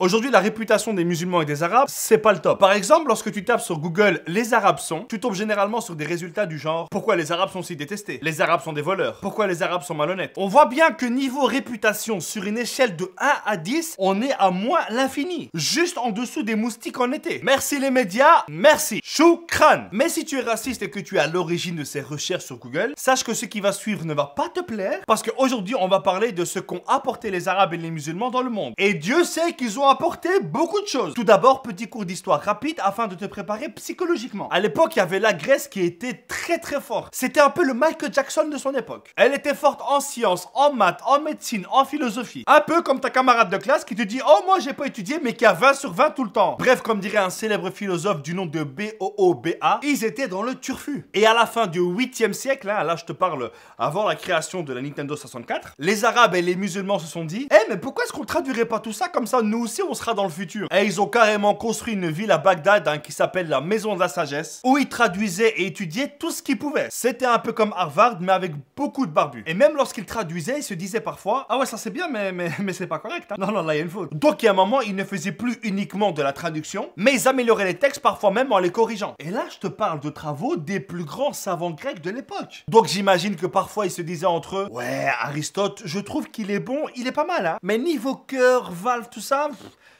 Aujourd'hui, la réputation des musulmans et des arabes, c'est pas le top. Par exemple, lorsque tu tapes sur Google les arabes sont, tu tombes généralement sur des résultats du genre pourquoi les arabes sont si détestés, les arabes sont des voleurs, pourquoi les arabes sont malhonnêtes. On voit bien que niveau réputation, sur une échelle de 1 à 10, on est à moins l'infini. Juste en dessous des moustiques en été. Merci les médias, merci. Choukran. Mais si tu es raciste et que tu es à l'origine de ces recherches sur Google, sache que ce qui va suivre ne va pas te plaire parce qu'aujourd'hui, on va parler de ce qu'ont apporté les arabes et les musulmans dans le monde. Et Dieu sait qu'ils ont apporté beaucoup de choses. Tout d'abord, petit cours d'histoire rapide afin de te préparer psychologiquement. À l'époque, il y avait la Grèce qui était très forte. C'était un peu le Michael Jackson de son époque. Elle était forte en sciences, en maths, en médecine, en philosophie. Un peu comme ta camarade de classe qui te dit « Oh, moi, j'ai pas étudié, mais qui a 20 sur 20 tout le temps. » Bref, comme dirait un célèbre philosophe du nom de B-O-O-B-A, ils étaient dans le turfu. Et à la fin du 8e siècle, hein, là je te parle avant la création de la Nintendo 64, les arabes et les musulmans se sont dit « Eh, mais pourquoi est-ce qu'on traduirait pas tout ça comme ça, nous aussi on sera dans le futur ?» Et ils ont carrément construit une ville à Bagdad hein, qui s'appelle la Maison de la Sagesse, où ils traduisaient et étudiaient tout ce qu'ils pouvaient. C'était un peu comme Harvard, mais avec beaucoup de barbus. Et même lorsqu'ils traduisaient, ils se disaient parfois « Ah ouais, ça c'est bien, mais c'est pas correct. Hein. Non, non, là il y a une faute. » Donc il y a un moment, ils ne faisaient plus uniquement de la traduction, mais ils amélioraient les textes parfois même en les corrigeant. Et là, je te parle de travaux des plus grands savants grecs de l'époque. Donc j'imagine que parfois ils se disaient entre eux « Ouais, Aristote, je trouve qu'il est bon, il est pas mal, hein. Mais niveau cœur, valve, tout ça... »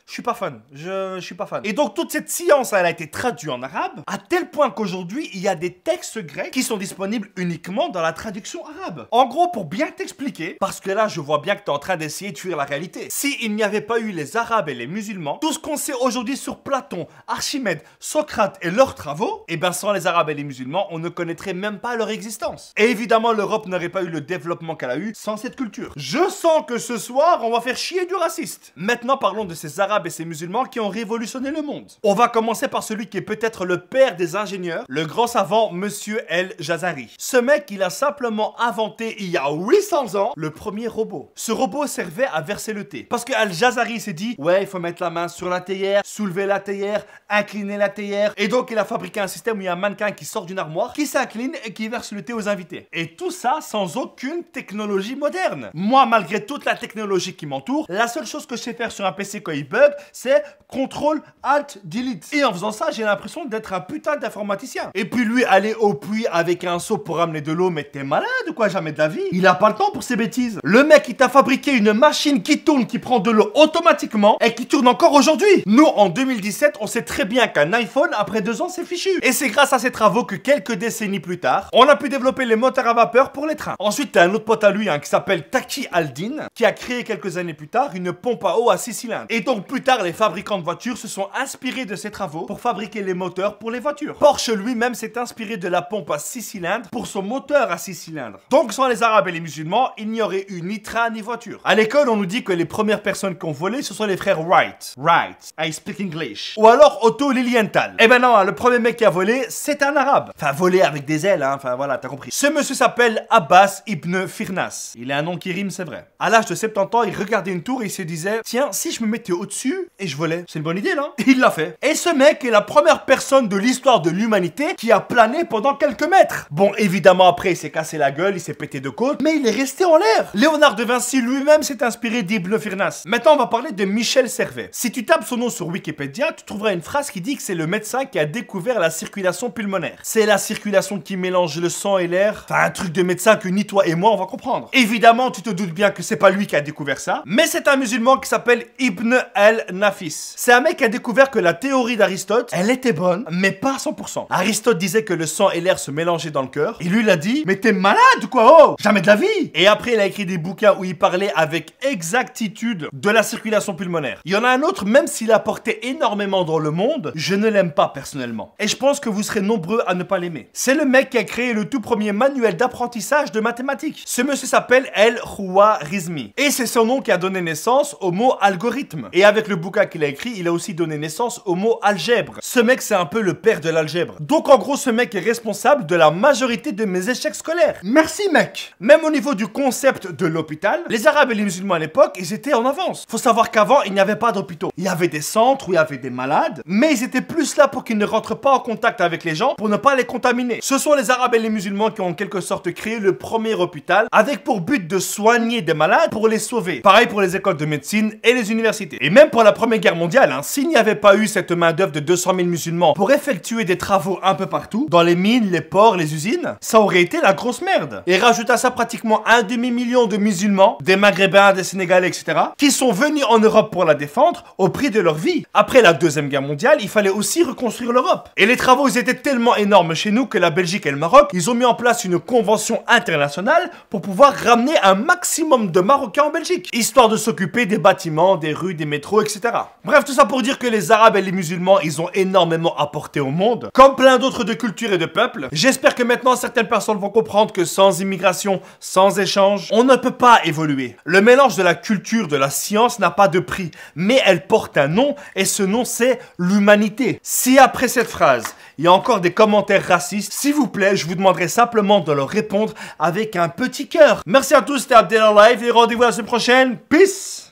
Je suis pas fan, je suis pas fan. Et donc toute cette science, elle a été traduite en arabe, à tel point qu'aujourd'hui, il y a des textes grecs qui sont disponibles uniquement dans la traduction arabe. En gros, pour bien t'expliquer, parce que là, je vois bien que tu es en train d'essayer de fuir la réalité. Si il n'y avait pas eu les arabes et les musulmans, tout ce qu'on sait aujourd'hui sur Platon, Archimède, Socrate et leurs travaux, et bien sans les arabes et les musulmans, on ne connaîtrait même pas leur existence. Et évidemment, l'Europe n'aurait pas eu le développement qu'elle a eu sans cette culture. Je sens que ce soir, on va faire chier du raciste. Maintenant, parlons de ces arabes et ces musulmans qui ont révolutionné le monde. On va commencer par celui qui est peut-être le père des ingénieurs, le grand savant Monsieur El-Jazari. Ce mec, il a simplement inventé, il y a 800 ans, le premier robot. Ce robot servait à verser le thé. Parce que El-Jazari s'est dit, ouais, il faut mettre la main sur la théière, soulever la théière, incliner la théière. Et donc, il a fabriqué un système où il y a un mannequin qui sort d'une armoire, qui s'incline et qui verse le thé aux invités. Et tout ça sans aucune technologie moderne. Moi, malgré toute la technologie qui m'entoure, la seule chose que je sais faire sur un PC quand il bug, c'est CTRL ALT DELETE. Et en faisant ça, j'ai l'impression d'être un putain d'informaticien. Et puis lui, aller au puits avec un seau pour ramener de l'eau, mais t'es malade ou quoi, jamais de la vie? Il a pas le temps pour ces bêtises. Le mec, il t'a fabriqué une machine qui tourne, qui prend de l'eau automatiquement et qui tourne encore aujourd'hui. Nous, en 2017, on sait très bien qu'un iPhone, après 2 ans, c'est fichu. Et c'est grâce à ces travaux que quelques décennies plus tard, on a pu développer les moteurs à vapeur pour les trains. Ensuite, t'as un autre pote à lui, hein, qui s'appelle Taki Aldin, qui a créé quelques années plus tard une pompe à eau à 6 cylindres. Et donc, plus tard, les fabricants de voitures se sont inspirés de ces travaux pour fabriquer les moteurs pour les voitures. Porsche lui-même s'est inspiré de la pompe à 6 cylindres pour son moteur à 6 cylindres. Donc sans les arabes et les musulmans, il n'y aurait eu ni train ni voiture. À l'école, on nous dit que les premières personnes qui ont volé, ce sont les frères Wright. Wright, I speak English. Ou alors Otto Lilienthal. Eh ben non, le premier mec qui a volé, c'est un arabe. Enfin, volé avec des ailes, hein. Enfin voilà, t'as compris. Ce monsieur s'appelle Abbas ibn Firnas. Il a un nom qui rime, c'est vrai. À l'âge de 70 ans, il regardait une tour et il se disait, tiens, si je me mettais au-dessus et je volais. C'est une bonne idée, là. Il l'a fait. Et ce mec est la première personne de l'histoire de l'humanité qui a plané pendant quelques mètres. Bon, évidemment, après, il s'est cassé la gueule, il s'est pété de côte, mais il est resté en l'air. Léonard de Vinci lui-même s'est inspiré d'Ibn Firnas. Maintenant, on va parler de Michel Servet. Si tu tapes son nom sur Wikipédia, tu trouveras une phrase qui dit que c'est le médecin qui a découvert la circulation pulmonaire. C'est la circulation qui mélange le sang et l'air. Enfin, un truc de médecin que ni toi et moi, on va comprendre. Évidemment, tu te doutes bien que c'est pas lui qui a découvert ça, mais c'est un musulman qui s'appelle Ibn el-Nafis. C'est un mec qui a découvert que la théorie d'Aristote, elle était bonne, mais pas à 100%. Aristote disait que le sang et l'air se mélangeaient dans le cœur, et lui il a dit, mais t'es malade ou quoi, oh, jamais de la vie. Et après il a écrit des bouquins où il parlait avec exactitude de la circulation pulmonaire. Il y en a un autre, même s'il a apporté énormément dans le monde, je ne l'aime pas personnellement. Et je pense que vous serez nombreux à ne pas l'aimer. C'est le mec qui a créé le tout premier manuel d'apprentissage de mathématiques. Ce monsieur s'appelle El-Khwarizmi. Et c'est son nom qui a donné naissance au mot algorithme. Et avec le bouquin qu'il a écrit, il a aussi donné naissance au mot algèbre. Ce mec, c'est un peu le père de l'algèbre. Donc en gros, ce mec est responsable de la majorité de mes échecs scolaires. Merci mec. Même au niveau du concept de l'hôpital, les arabes et les musulmans à l'époque, ils étaient en avance. Faut savoir qu'avant, il n'y avait pas d'hôpitaux. Il y avait des centres où il y avait des malades, mais ils étaient plus là pour qu'ils ne rentrent pas en contact avec les gens, pour ne pas les contaminer. Ce sont les arabes et les musulmans qui ont en quelque sorte créé le premier hôpital, avec pour but de soigner des malades pour les sauver. Pareil pour les écoles de médecine et les universités. l'électricité. Et même pour la Première Guerre mondiale, hein, s'il n'y avait pas eu cette main-d'œuvre de 200 000 musulmans pour effectuer des travaux un peu partout, dans les mines, les ports, les usines, ça aurait été la grosse merde. Et rajoute à ça pratiquement 1,5 million de musulmans, des Maghrébins, des Sénégalais, etc., qui sont venus en Europe pour la défendre au prix de leur vie. Après la Deuxième Guerre mondiale, il fallait aussi reconstruire l'Europe. Et les travaux, ils étaient tellement énormes chez nous que la Belgique et le Maroc, ils ont mis en place une convention internationale pour pouvoir ramener un maximum de Marocains en Belgique, histoire de s'occuper des bâtiments, des rues, des métros, etc. Bref, tout ça pour dire que les Arabes et les musulmans, ils ont énormément apporté au monde, comme plein d'autres de cultures et de peuples. J'espère que maintenant certaines personnes vont comprendre que sans immigration, sans échange, on ne peut pas évoluer. Le mélange de la culture, de la science n'a pas de prix, mais elle porte un nom, et ce nom c'est l'humanité. Si après cette phrase, il y a encore des commentaires racistes, s'il vous plaît, je vous demanderai simplement de leur répondre avec un petit cœur. Merci à tous, c'était Abdel Live et rendez-vous la semaine prochaine. Peace!